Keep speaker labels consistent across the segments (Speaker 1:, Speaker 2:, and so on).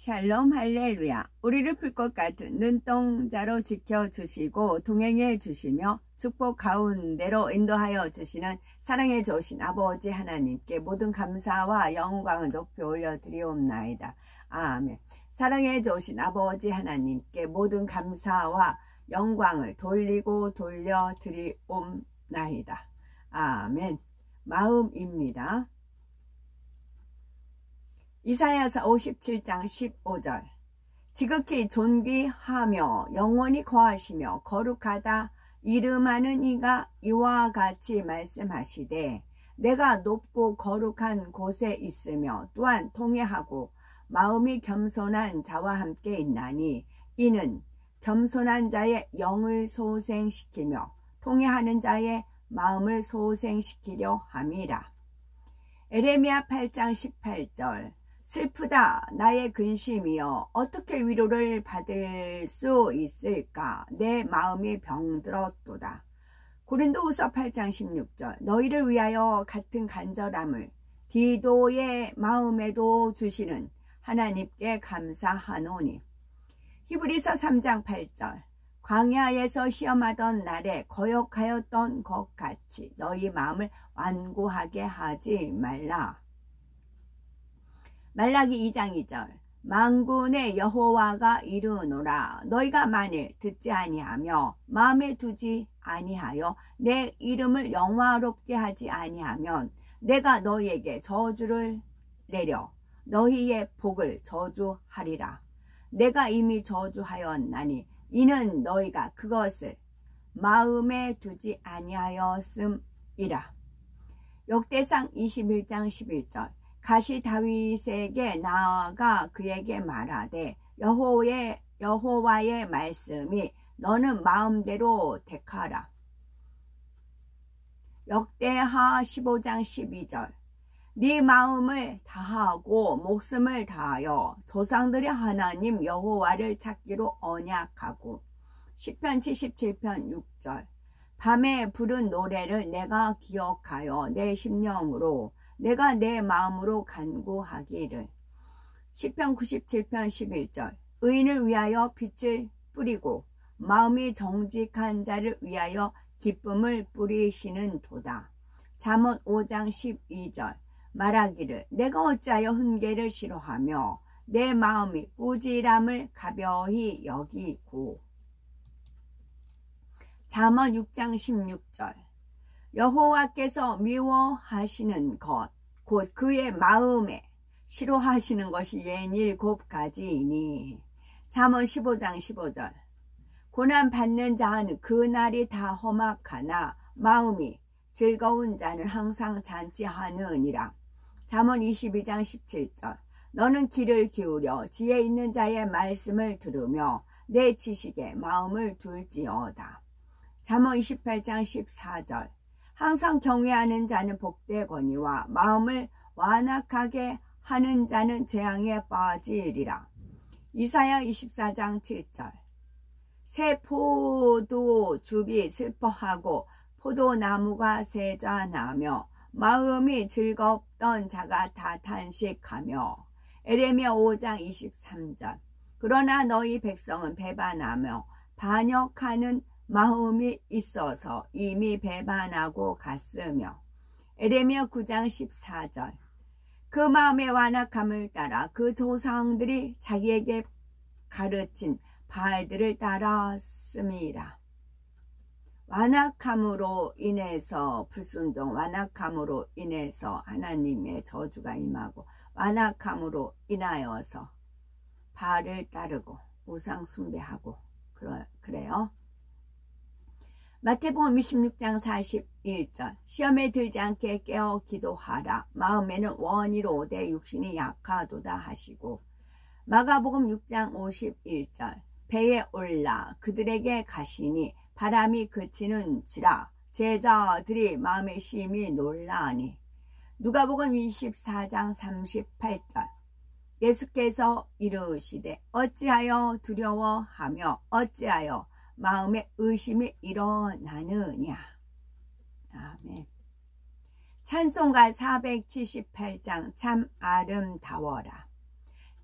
Speaker 1: 샬롬 할렐루야. 우리를 풀 것 같은 눈동자로 지켜주시고 동행해 주시며 축복 가운데로 인도하여 주시는 사랑해 주신 아버지 하나님께 모든 감사와 영광을 높이 올려드리옵나이다. 아멘. 사랑해 주신 아버지 하나님께 모든 감사와 영광을 돌려드리옵나이다. 아멘. 마음입니다. 이사야서 57장 15절. 지극히 존귀하며 영원히 거하시며 거룩하다 이름하는 이가 이와 같이 말씀하시되 내가 높고 거룩한 곳에 있으며 또한 통회하고 마음이 겸손한 자와 함께 있나니 이는 겸손한 자의 영을 소생시키며 통회하는 자의 마음을 소생시키려 함이라. 에레미야 8장 18절. 슬프다 나의 근심이여 어떻게 위로를 받을 수 있을까 내 마음이 병들었도다. 고린도후서 8장 16절. 너희를 위하여 같은 간절함을 디도의 마음에도 주시는 하나님께 감사하노니. 히브리서 3장 8절. 광야에서 시험하던 날에 거역하였던 것 같이 너희 마음을 완고하게 하지 말라. 말라기 2장 2절. 만군의 여호와가 이르노라 너희가 만일 듣지 아니하며 마음에 두지 아니하여 내 이름을 영화롭게 하지 아니하면 내가 너희에게 저주를 내려 너희의 복을 저주하리라. 내가 이미 저주하였나니 이는 너희가 그것을 마음에 두지 아니하였음이라. 역대상 21장 11절. 가시 다윗에게 나아가 그에게 말하되 여호와의 말씀이 너는 마음대로 택하라. 역대하 15장 12절. 네 마음을 다하고 목숨을 다하여 조상들의 하나님 여호와를 찾기로 언약하고. 시편 77편 6절. 밤에 부른 노래를 내가 기억하여 내 심령으로 내가 내 마음으로 간구하기를. 시편 97편 11절. 의인을 위하여 빛을 뿌리고 마음이 정직한 자를 위하여 기쁨을 뿌리시는 도다. 잠언 5장 12절. 말하기를 내가 어찌하여 훈계를 싫어하며 내 마음이 꾸지람을 가벼이 여기고. 잠언 6장 16절. 여호와께서 미워하시는 것 곧 그의 마음에 싫어하시는 것이 67가지이니. 잠언 15장 15절. 고난 받는 자는 그날이 다 험악하나 마음이 즐거운 자는 항상 잔치하느니라. 잠언 22장 17절. 너는 귀를 기울여 지혜 있는 자의 말씀을 들으며 내 지식에 마음을 둘지어다. 잠언 28장 14절. 항상 경외하는 자는 복되거니와 마음을 완악하게 하는 자는 재앙에 빠지리라. 이사야 24장 7절. 새 포도즙이 슬퍼하고 포도나무가 세잔하며 마음이 즐겁던 자가 다 탄식하며. 에레미야 5장 23절. 그러나 너희 백성은 배반하며 반역하는 마음이 있어서 이미 배반하고 갔으며. 에레미야 9장 14절. 그 마음의 완악함을 따라 그 조상들이 자기에게 가르친 바알들을 따랐음이라. 완악함으로 인해서 불순종, 완악함으로 인해서 하나님의 저주가 임하고, 완악함으로 인하여서 바알을 따르고 우상 숭배하고 그래요. 마태복음 26장 41절. 시험에 들지 않게 깨어 기도하라. 마음에는 원이로 내 육신이 약하도다 하시고. 마가복음 6장 51절. 배에 올라 그들에게 가시니 바람이 그치는지라 제자들이 마음에 심히 놀라니. 누가복음 24장 38절. 예수께서 이르시되 어찌하여 두려워하며 어찌하여 마음에 의심이 일어나느냐. 아멘. 찬송가 478장 참 아름다워라.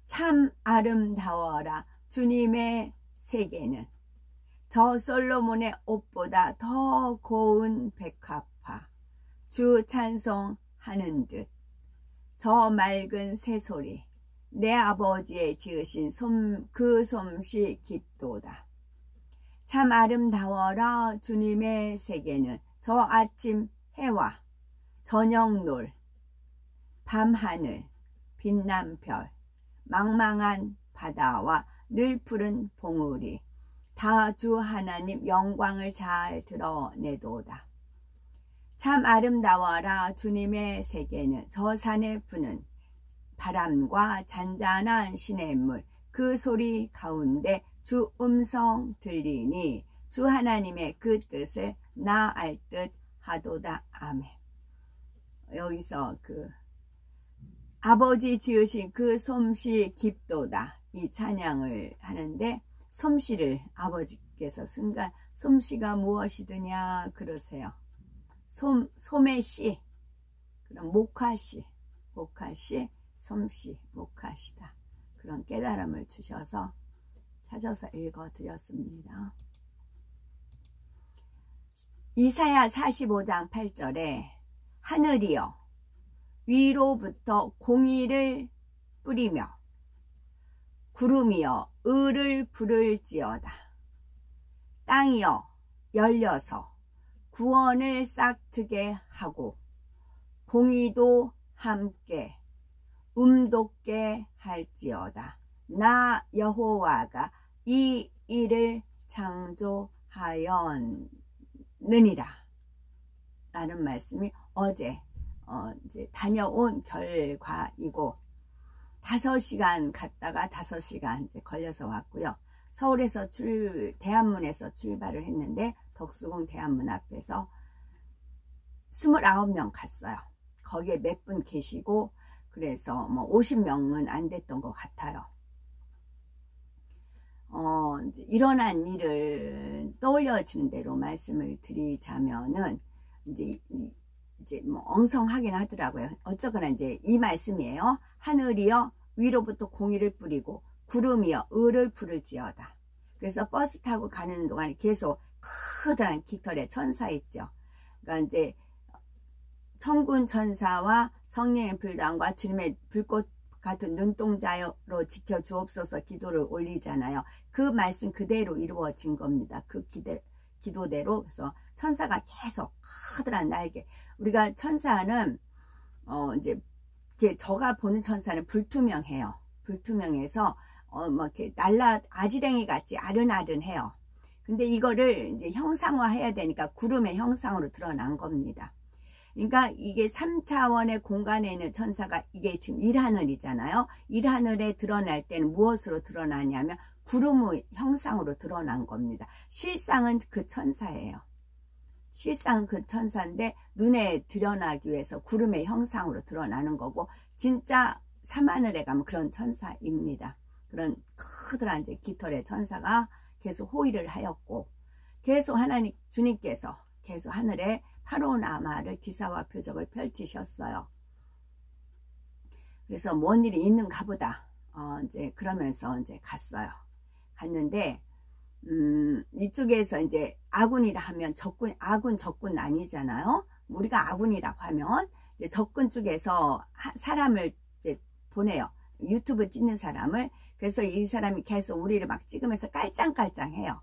Speaker 1: 참 아름다워라 주님의 세계는 저 솔로몬의 옷보다 더 고운 백합화 주 찬송하는 듯 저 맑은 새소리 내 아버지의 지으신 그 솜씨 깊도다. 참 아름다워라 주님의 세계는 저 아침 해와 저녁 놀 밤하늘 빛난 별 망망한 바다와 늘 푸른 봉우리 다 주 하나님 영광을 잘 드러내도다. 참 아름다워라 주님의 세계는 저 산에 부는 바람과 잔잔한 시냇물 그 소리 가운데 주 음성 들리니 주 하나님의 그 뜻을 나 알 듯 하도다. 아멘. 여기서 그 아버지 지으신 그 솜씨 깊도다 이 찬양을 하는데 솜씨를 아버지께서 순간 솜씨가 무엇이더냐 그러세요. 솜의 씨 그럼 목화씨 솜씨 목화시다 그런 깨달음을 주셔서 찾아서 읽어드렸습니다. 이사야 45장 8절에 하늘이여 위로부터 공의를 뿌리며 구름이여 의를 부를지어다. 땅이여 열려서 구원을 싹트게 하고 공의도 함께 돋게 할지어다. 나 여호와가 이 일을 창조하였느니라 라는 말씀이 어제 이제 다녀온 결과이고 5시간 갔다가 5시간 이제 걸려서 왔고요. 서울에서 대한문에서 출발을 했는데 덕수궁 대한문 앞에서 29명 갔어요. 거기에 몇 분 계시고 그래서 뭐 50명은 안 됐던 것 같아요. 이제 일어난 일을 떠올려지는 대로 말씀을 드리자면은 이제 뭐 엉성하긴 하더라고요. 어쩌거나 이제 이 말씀이에요. 하늘이여 위로부터 공의를 뿌리고 구름이여 의를 부를지어다. 그래서 버스 타고 가는 동안에 계속 커다란 깃털의 천사 있죠. 그러니까 이제 천군 천사와 성령의 불단과 주님의 불꽃 같은 눈동자로 지켜주옵소서 기도를 올리잖아요. 그 말씀 그대로 이루어진 겁니다. 그 기도대로. 그래서 천사가 계속 커다란 날개. 우리가 천사는 이제 저가 보는 천사는 불투명해요. 불투명해서 막 이렇게 아지랭이 같이 아른아른해요. 근데 이거를 이제 형상화해야 되니까 구름의 형상으로 드러난 겁니다. 그러니까 이게 3차원의 공간에 있는 천사가 이게 지금 일하늘이잖아요. 일하늘에 드러날 때는 무엇으로 드러나냐면 구름의 형상으로 드러난 겁니다. 실상은 그 천사예요. 실상은 그 천사인데 눈에 드러나기 위해서 구름의 형상으로 드러나는 거고 진짜 밤하늘에 가면 그런 천사입니다. 그런 커다란 이제 깃털의 천사가 계속 호위를 하였고 계속 하나님 주님께서 계속 하늘에 파노라마를 기사와 표적을 펼치셨어요. 그래서 뭔 일이 있는가 보다. 이제 그러면서 이제 갔어요. 갔는데 이쪽에서 이제 아군이라 하면 아군 적군 나뉘잖아요. 우리가 아군이라고 하면 이제 적군 쪽에서 사람을 이제 보내요. 유튜브 찍는 사람을. 그래서 이 사람이 계속 우리를 막 찍으면서 깔짱깔짱해요.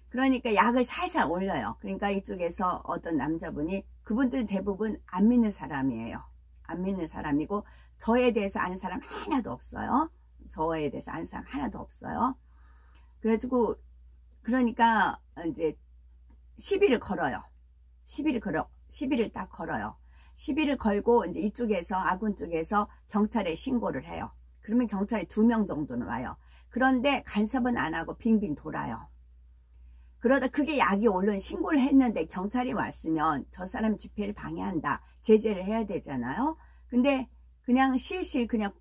Speaker 1: 그러니까 약을 살살 올려요. 그러니까 이쪽에서 어떤 남자분이 그분들은 대부분 안 믿는 사람이에요. 안 믿는 사람이고 저에 대해서 아는 사람 하나도 없어요. 저에 대해서 아는 사람 하나도 없어요. 그래가지고 그러니까 이제 시비를 걸어요. 시비를 딱 걸어요. 시비를 걸고 이제 이쪽에서 아군 쪽에서 경찰에 신고를 해요. 그러면 경찰이 2명 정도는 와요. 그런데 간섭은 안 하고 빙빙 돌아요. 그러다 그게 약이 오른 신고를 했는데 경찰이 왔으면 저 사람 집회를 방해한다. 제재를 해야 되잖아요. 근데 그냥 실실 그냥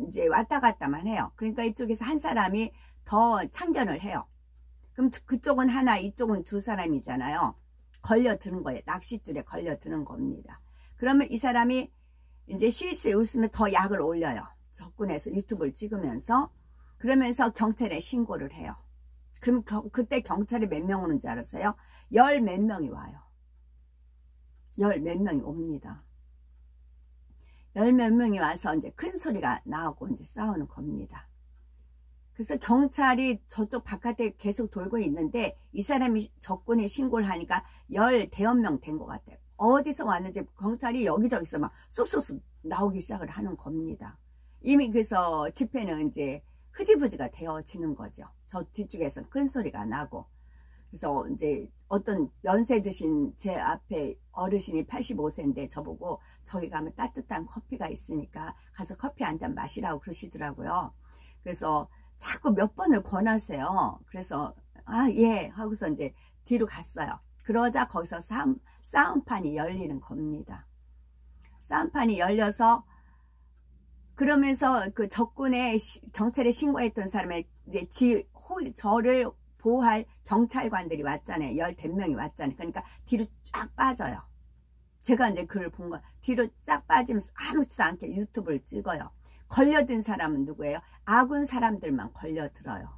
Speaker 1: 이제 왔다 갔다만 해요. 그러니까 이쪽에서 한 사람이 더 참견을 해요. 그럼 그쪽은 하나, 이쪽은 2 사람이잖아요. 걸려드는 거예요. 낚싯줄에 걸려드는 겁니다. 그러면 이 사람이 이제 실실 웃으면 더 약을 올려요. 적군에서 유튜브를 찍으면서 그러면서 경찰에 신고를 해요. 그럼 그때 경찰이 몇 명 오는 줄 알았어요? 열 몇 명이 와요. 열 몇 명이 옵니다. 열 몇 명이 와서 이제 큰 소리가 나오고 이제 싸우는 겁니다. 그래서 경찰이 저쪽 바깥에 계속 돌고 있는데 이 사람이 적군이 신고를 하니까 열 대여 명 된 것 같아요. 어디서 왔는지 경찰이 여기저기서 막 쏙쏙 나오기 시작을 하는 겁니다. 이미 그래서 집회는 이제 흐지부지가 되어지는 거죠. 저 뒤쪽에서 큰 소리가 나고. 그래서 이제 어떤 연세 드신 제 앞에 어르신이 85세인데 저보고 저기 가면 따뜻한 커피가 있으니까 가서 커피 한 잔 마시라고 그러시더라고요. 그래서 자꾸 몇 번을 권하세요. 그래서 아, 예 하고서 이제 뒤로 갔어요. 그러자 거기서 싸움판이 열리는 겁니다. 싸움판이 열려서 그러면서 그 적군에 경찰에 신고했던 사람의 이제 저를 보호할 경찰관들이 왔잖아요. 열댓 명이 왔잖아요. 그러니까 뒤로 쫙 빠져요. 제가 이제 그걸 본 거예요. 뒤로 쫙 빠지면서 아무렇지도 않게 유튜브를 찍어요. 걸려든 사람은 누구예요? 아군 사람들만 걸려들어요.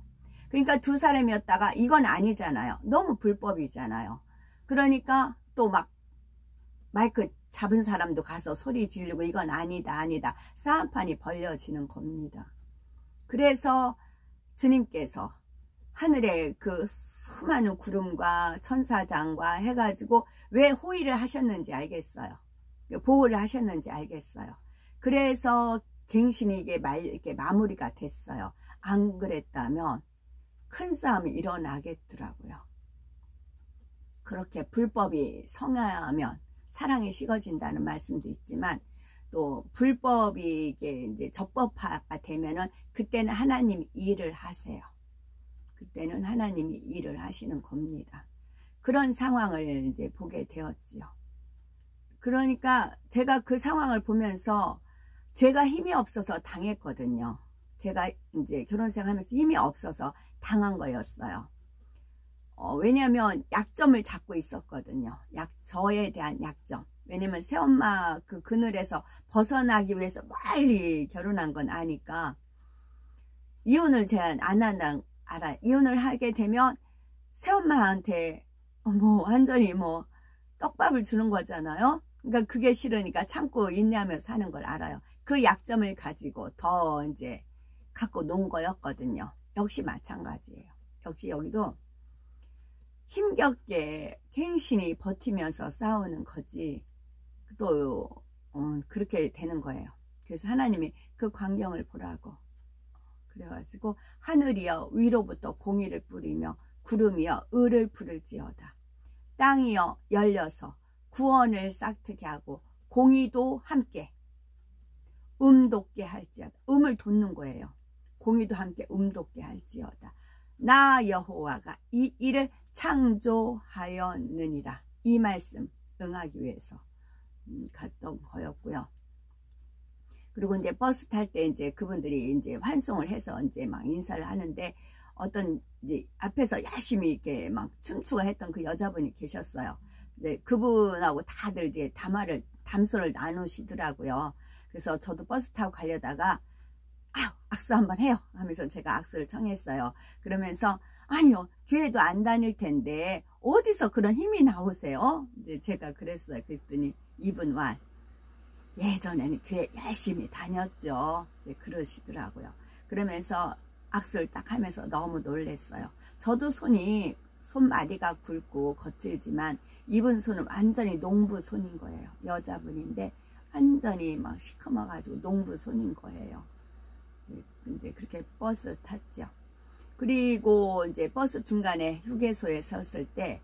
Speaker 1: 그러니까 두 사람이었다가 이건 아니잖아요. 너무 불법이잖아요. 그러니까 또 막 마이크 잡은 사람도 가서 소리 지르고 이건 아니다 아니다 싸움판이 벌려지는 겁니다. 그래서 주님께서 하늘에 그 수많은 구름과 천사장과 해가지고 왜 호의를 하셨는지 알겠어요. 보호를 하셨는지 알겠어요. 그래서 갱신이 이게 마무리가 됐어요. 안 그랬다면 큰 싸움이 일어나겠더라고요. 그렇게 불법이 성하면 사랑이 식어진다는 말씀도 있지만 또 불법이 이제 적법화가 되면은 그때는 하나님이 일을 하세요. 그때는 하나님이 일을 하시는 겁니다. 그런 상황을 이제 보게 되었지요. 그러니까 제가 그 상황을 보면서 제가 힘이 없어서 당했거든요. 제가 이제 결혼생 하면서 힘이 없어서 당한 거였어요. 왜냐하면 약점을 잡고 있었거든요. 저에 대한 약점. 왜냐면 새엄마 그 그늘에서 벗어나기 위해서 빨리 결혼한 건 아니까 이혼을 제가 안 한다 알아요. 이혼을 하게 되면 새엄마한테 완전히 떡밥을 주는 거잖아요. 그러니까 그게 싫으니까 참고 인내하며 사는 걸 알아요. 그 약점을 가지고 더 이제 갖고 논 거였거든요. 역시 마찬가지예요. 역시 여기도 힘겹게 갱신이 버티면서 싸우는 거지 또 그렇게 되는 거예요. 그래서 하나님이 그 광경을 보라고 그래가지고 하늘이여 위로부터 공의를 뿌리며 구름이여 의를 부를지어다. 땅이여 열려서 구원을 싹트게 하고 공의도 함께 돋게 할지어다. 음을 돋는 거예요. 공의도 함께 돋게 할지어다. 나 여호와가 이 일을 창조하였느니라. 이 말씀 응하기 위해서 갔던 거였고요. 그리고 이제 버스 탈 때 이제 그분들이 이제 환송을 해서 이제 막 인사를 하는데 어떤 이제 앞에서 열심히 이렇게 막 춤추고 했던 그 여자분이 계셨어요. 네, 그분하고 다들 이제 담소를 나누시더라고요. 그래서 저도 버스 타고 가려다가 악수 한번 해요 하면서 제가 악수를 청했어요. 그러면서 아니요 교회도 안 다닐 텐데 어디서 그런 힘이 나오세요? 이제 제가 그랬어요. 그랬더니 이분 와 예전에는 교회 열심히 다녔죠. 이제 그러시더라고요. 그러면서 악수를 딱 하면서 너무 놀랬어요. 저도 손마디가 굵고 거칠지만 이분 손은 완전히 농부 손인 거예요. 여자분인데 완전히 막 시커머가지고 농부 손인 거예요. 이제 그렇게 버스 탔죠. 그리고 이제 버스 중간에 휴게소에 섰을 때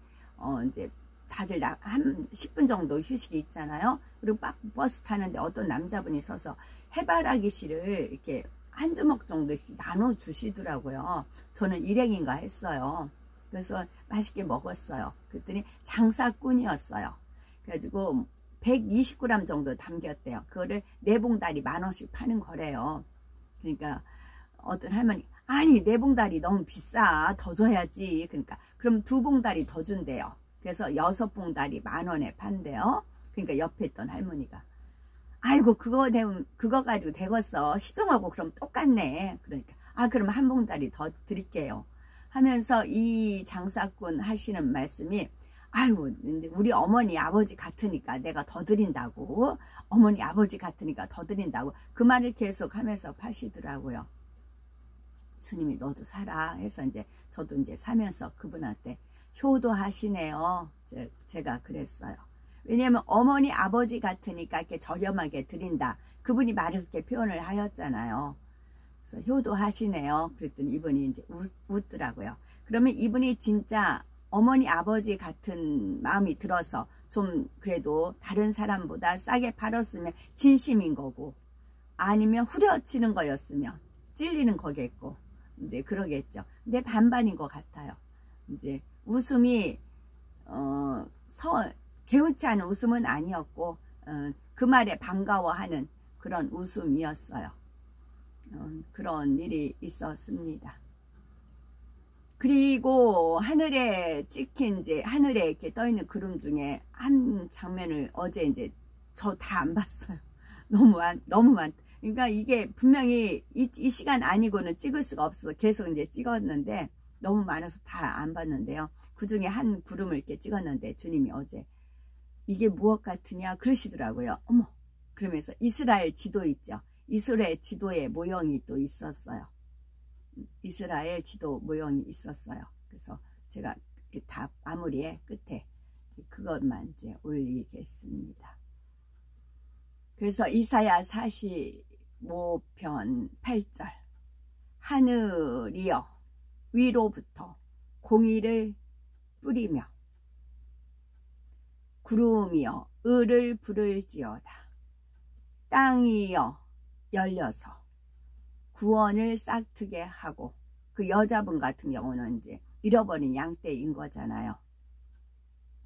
Speaker 1: 이제 다들 한 10분 정도 휴식이 있잖아요. 그리고 버스 타는데 어떤 남자분이 서서 해바라기 씨를 이렇게 한 주먹 정도 나눠 주시더라고요. 저는 일행인가 했어요. 그래서 맛있게 먹었어요. 그랬더니 장사꾼이었어요. 그래가지고 120g 정도 담겼대요. 그거를 4봉다리 10,000원씩 파는 거래요. 그러니까 어떤 할머니 아니 4봉다리 너무 비싸 더 줘야지. 그러니까 그럼 2봉다리 더 준대요. 그래서 6봉다리 10,000원에 판대요. 그러니까 옆에 있던 할머니가 아이고 그거 가지고 되겠어. 시종하고 그럼 똑같네. 그러니까 그럼 한 봉다리 더 드릴게요 하면서 이 장사꾼 하시는 말씀이 아이고 우리 어머니 아버지 같으니까 내가 더 드린다고, 어머니 아버지 같으니까 더 드린다고 그 말을 계속 하면서 파시더라고요. 주님이 너도 사라 해서 이제 저도 이제 사면서 그분한테 효도하시네요. 제가 그랬어요. 왜냐면 어머니 아버지 같으니까 이렇게 저렴하게 드린다, 그분이 말을 그렇게 표현을 하였잖아요. 그래서 효도하시네요. 그랬더니 이분이 이제 웃더라고요. 그러면 이분이 진짜 어머니 아버지 같은 마음이 들어서 좀 그래도 다른 사람보다 싸게 팔았으면 진심인 거고, 아니면 후려치는 거였으면 찔리는 거겠고 이제 그러겠죠. 근데 반반인 것 같아요. 이제 웃음이 개운치 않은 웃음은 아니었고 그 말에 반가워하는 그런 웃음이었어요. 그런 일이 있었습니다. 그리고 하늘에 찍힌 이제 하늘에 이렇게 떠 있는 구름 중에 한 장면을 어제 이제 저 다 안 봤어요. 너무 많. 그러니까 이게 분명히 이 시간 아니고는 찍을 수가 없어서 계속 이제 찍었는데 너무 많아서 다 안 봤는데요. 그 중에 한 구름을 이렇게 찍었는데 주님이 어제 이게 무엇 같으냐 그러시더라고요. 어머, 그러면서 이스라엘 지도 있죠. 이스라엘 지도의 모형이 또 있었어요. 이스라엘 지도 모형이 있었어요. 그래서 제가 다 마무리의 끝에 그것만 이제 올리겠습니다. 그래서 이사야 45편 8절 하늘이여 위로부터 공의를 뿌리며 구름이여 을을 부를지어다. 땅이여 열려서 구원을 싹트게 하고, 그 여자분 같은 경우는 이제 잃어버린 양떼인 거잖아요.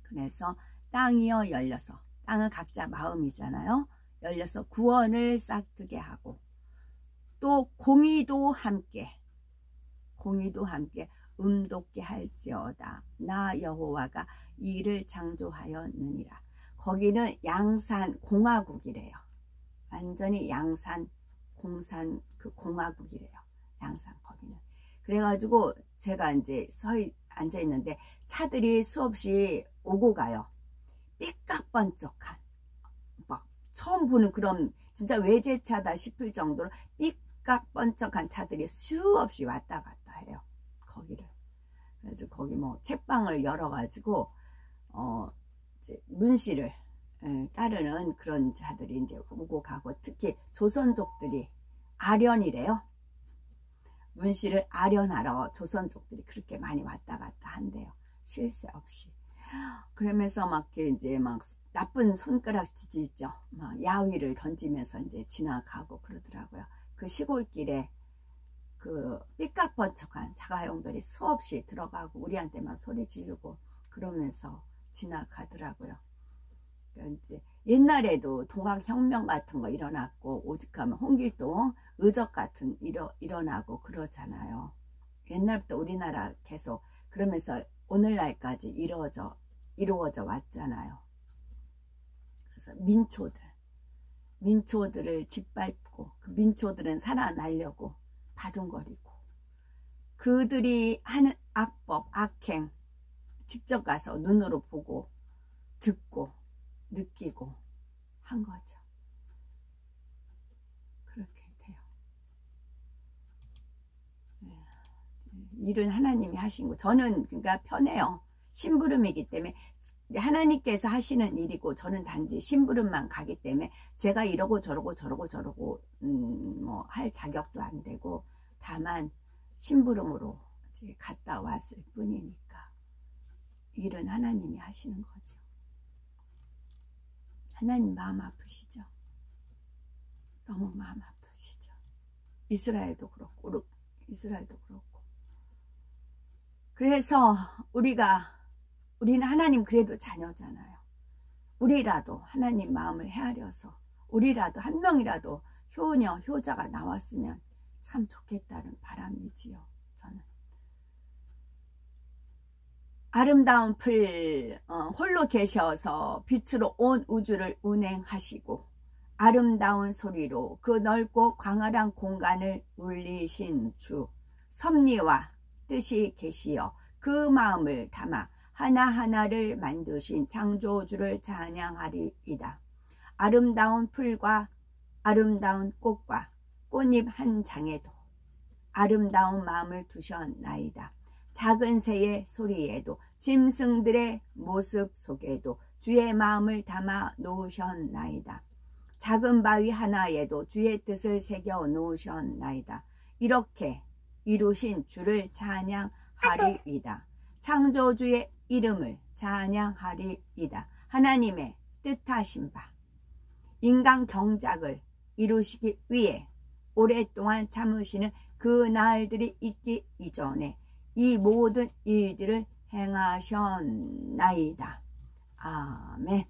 Speaker 1: 그래서 땅이여 열려서, 땅은 각자 마음이잖아요. 열려서 구원을 싹트게 하고, 또 공의도 함께 음돋게 할지어다. 나 여호와가 이를 창조하였느니라. 거기는 양산 공화국이래요. 완전히 양산 공산 그 공화국이래요. 양산 거기는. 그래가지고 제가 이제 앉아 있는데 차들이 수없이 오고 가요. 삐까뻔쩍한 막 처음 보는 그런 진짜 외제차다 싶을 정도로 삐까뻔쩍한 차들이 수없이 왔다 갔다 해요. 거기를. 그래서 거기 뭐 책방을 열어가지고 이제 문씨를 따르는 그런 자들이 이제 오고 가고, 특히 조선족들이 아련이래요. 문씨를 아련하러 조선족들이 그렇게 많이 왔다 갔다 한대요. 쉴 새 없이. 그러면서 막 이제 막 나쁜 손가락질 있죠. 막 야위를 던지면서 이제 지나가고 그러더라고요. 그 시골길에 그 삐까뻔쩍한 자가용들이 수없이 들어가고 우리한테만 소리 지르고 그러면서 지나가더라고요. 이제 옛날에도 동학혁명 같은 거 일어났고, 오죽하면 홍길동 의적 같은 일어나고 그러잖아요. 옛날부터 우리나라 계속 그러면서 오늘날까지 이루어져 왔잖아요. 그래서 민초들을 짓밟고, 그 민초들은 살아나려고 바둥거리고, 그들이 하는 악법, 악행 직접 가서 눈으로 보고 듣고 느끼고 한 거죠. 그렇게 돼요. 일은 하나님이 하신 거. 저는 그러니까 편해요. 심부름이기 때문에 하나님께서 하시는 일이고, 저는 단지 심부름만 가기 때문에 제가 이러고 저러고 뭐 할 자격도 안 되고, 다만 심부름으로 이제 갔다 왔을 뿐이니까 일은 하나님이 하시는 거죠. 하나님 마음 아프시죠? 너무 마음 아프시죠? 이스라엘도 그렇고. 그래서 우리는 하나님 그래도 자녀잖아요. 우리라도 하나님 마음을 헤아려서 우리라도 한 명이라도 효자가 나왔으면 참 좋겠다는 바람이지요. 저는 아름다운 풀 홀로 계셔서 빛으로 온 우주를 운행하시고, 아름다운 소리로 그 넓고 광활한 공간을 울리신 주, 섭리와 뜻이 계시어 그 마음을 담아 하나하나를 만드신 창조주를 찬양하리이다. 아름다운 풀과 아름다운 꽃과 꽃잎 한 장에도 아름다운 마음을 두셨나이다. 작은 새의 소리에도 짐승들의 모습 속에도 주의 마음을 담아 놓으셨나이다. 작은 바위 하나에도 주의 뜻을 새겨 놓으셨나이다. 이렇게 이루신 주를 찬양하리이다. 창조주의 이름을 찬양하리이다. 하나님의 뜻하신 바 인간 경작을 이루시기 위해 오랫동안 참으시는 그 날들이 있기 이전에 이 모든 일들을 행하셨나이다. 아멘.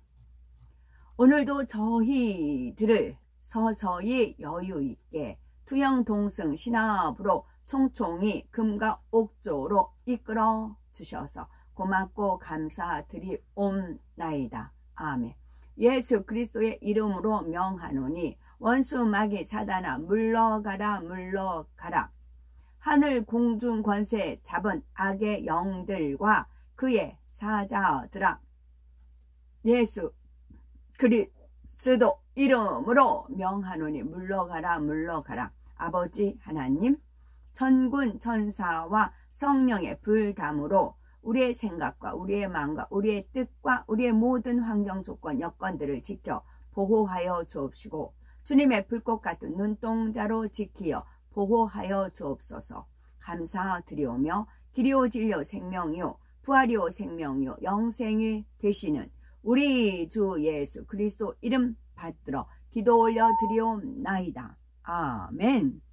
Speaker 1: 오늘도 저희들을 서서히 여유있게 투영동승 신압으로 총총히 금과 옥조로 이끌어 주셔서 고맙고 감사드리옵나이다. 아멘. 예수 그리스도의 이름으로 명하노니 원수 마귀 사단아 물러가라 물러가라. 하늘 공중 권세 잡은 악의 영들과 그의 사자들아 예수 그리스도 이름으로 명하노니 물러가라 물러가라. 아버지 하나님 천군 천사와 성령의 불담으로 우리의 생각과 우리의 마음과 우리의 뜻과 우리의 모든 환경 조건 여건들을 지켜 보호하여 주옵시고 주님의 불꽃 같은 눈동자로 지키어 보호하여 주옵소서. 감사드리오며 길이요 진리요 생명이요 부활이요 생명이요 영생이 되시는 우리 주 예수 그리스도 이름 받들어 기도 올려 드리옵나이다. 아멘.